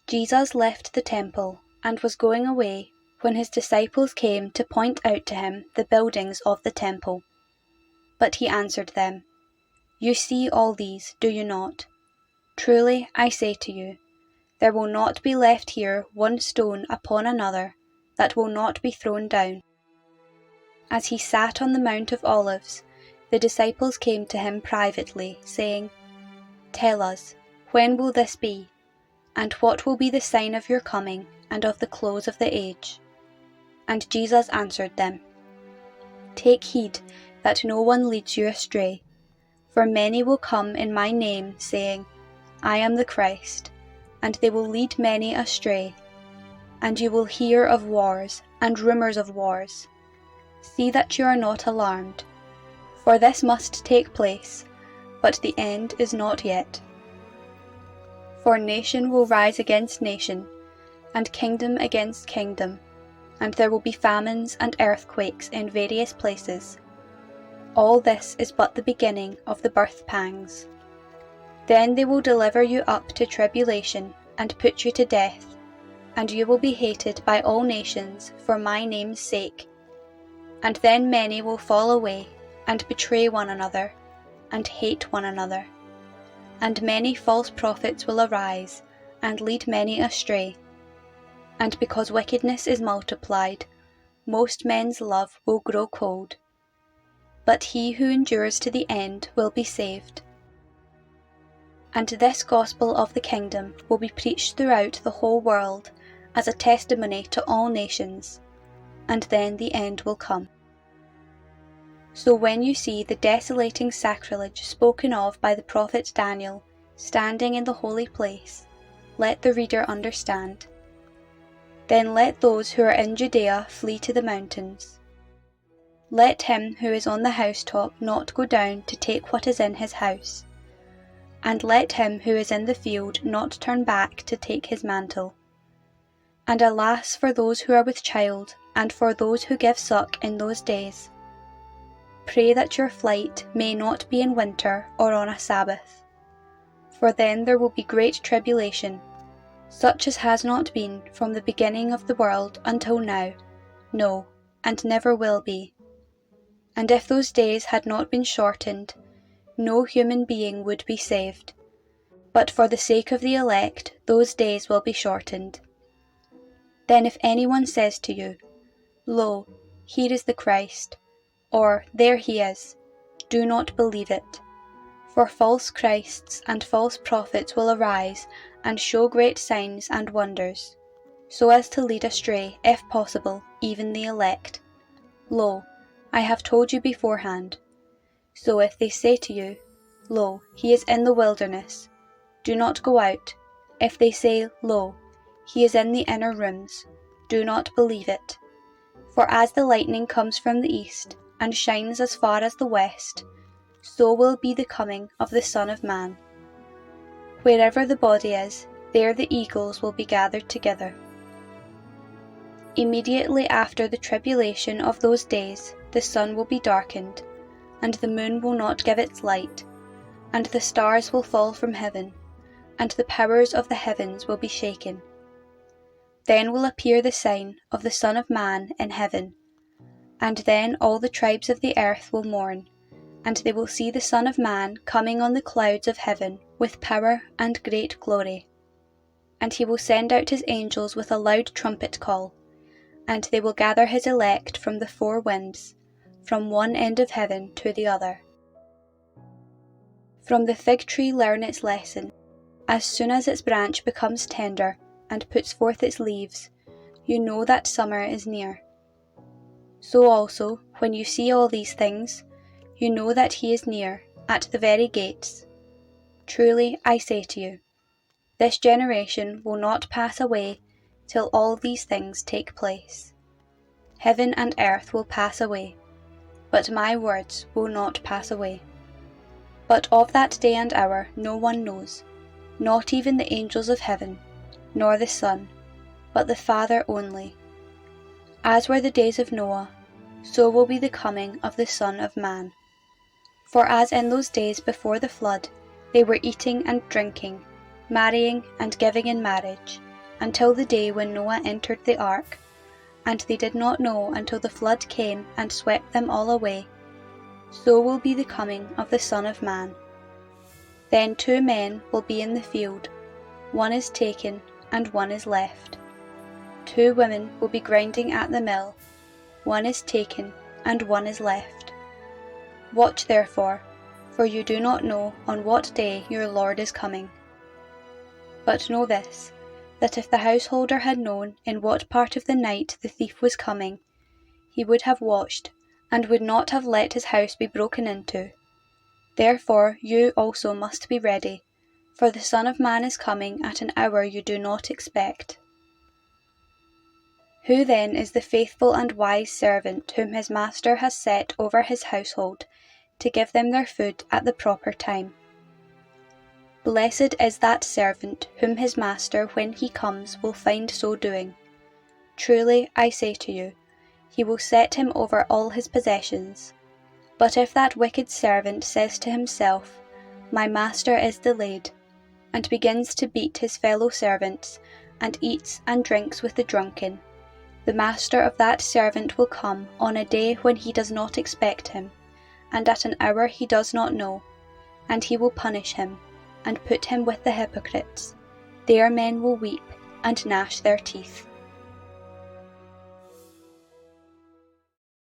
Jesus left the temple and was going away when his disciples came to point out to him the buildings of the temple. But he answered them, "You see all these, do you not? Truly I say to you, there will not be left here one stone upon another that will not be thrown down." As he sat on the Mount of Olives, the disciples came to him privately, saying, "Tell us, when will this be? And what will be the sign of your coming and of the close of the age?" And Jesus answered them, "Take heed that no one leads you astray. For many will come in my name, saying, 'I am the Christ,' and they will lead many astray. And you will hear of wars and rumors of wars. See that you are not alarmed, for this must take place, but the end is not yet. For nation will rise against nation, and kingdom against kingdom, and there will be famines and earthquakes in various places. All this is but the beginning of the birth pangs. Then they will deliver you up to tribulation and put you to death, and you will be hated by all nations for my name's sake. And then many will fall away and betray one another and hate one another. And many false prophets will arise and lead many astray. And because wickedness is multiplied, most men's love will grow cold. But he who endures to the end will be saved. And this gospel of the kingdom will be preached throughout the whole world as a testimony to all nations, and then the end will come. So when you see the desolating sacrilege spoken of by the prophet Daniel standing in the holy place, let the reader understand. Then let those who are in Judea flee to the mountains. Let him who is on the housetop not go down to take what is in his house, and let him who is in the field not turn back to take his mantle. And alas for those who are with child, and for those who give suck in those days. Pray that your flight may not be in winter or on a Sabbath. For then there will be great tribulation, such as has not been from the beginning of the world until now, no, and never will be. And if those days had not been shortened, no human being would be saved. But for the sake of the elect, those days will be shortened. Then if anyone says to you, 'Lo, here is the Christ,' or 'There he is,' do not believe it. For false Christs and false prophets will arise and show great signs and wonders, so as to lead astray, if possible, even the elect. Lo, I have told you beforehand. So if they say to you, 'Lo, he is in the wilderness,' do not go out. If they say, 'Lo, he is in the inner rooms,' do not believe it. For as the lightning comes from the east, and shines as far as the west, so will be the coming of the Son of Man. Wherever the body is, there the eagles will be gathered together. Immediately after the tribulation of those days, the sun will be darkened, and the moon will not give its light, and the stars will fall from heaven, and the powers of the heavens will be shaken. Then will appear the sign of the Son of Man in heaven, and then all the tribes of the earth will mourn, and they will see the Son of Man coming on the clouds of heaven with power and great glory. And he will send out his angels with a loud trumpet call, and they will gather his elect from the four winds, from one end of heaven to the other. From the fig tree learn its lesson. As soon as its branch becomes tender and puts forth its leaves, you know that summer is near. So also, when you see all these things, you know that he is near, at the very gates. Truly I say to you, this generation will not pass away till all these things take place. Heaven and earth will pass away, but my words will not pass away. But of that day and hour no one knows, not even the angels of heaven, nor the Son, but the Father only. As were the days of Noah, so will be the coming of the Son of Man. For as in those days before the flood, they were eating and drinking, marrying and giving in marriage, until the day when Noah entered the ark, and they did not know until the flood came and swept them all away, so will be the coming of the Son of Man. Then 2 men will be in the field, one is taken and one is left. 2 women will be grinding at the mill, one is taken and one is left. Watch therefore, for you do not know on what day your Lord is coming. But know this, that if the householder had known in what part of the night the thief was coming, he would have watched, and would not have let his house be broken into. Therefore you also must be ready, for the Son of Man is coming at an hour you do not expect. Who then is the faithful and wise servant whom his master has set over his household, to give them their food at the proper time? Blessed is that servant whom his master when he comes will find so doing. Truly, I say to you, he will set him over all his possessions. But if that wicked servant says to himself, My master is delayed, and begins to beat his fellow servants, and eats and drinks with the drunken, the master of that servant will come on a day when he does not expect him, and at an hour he does not know, and he will punish him, and put him with the hypocrites. There men will weep and gnash their teeth.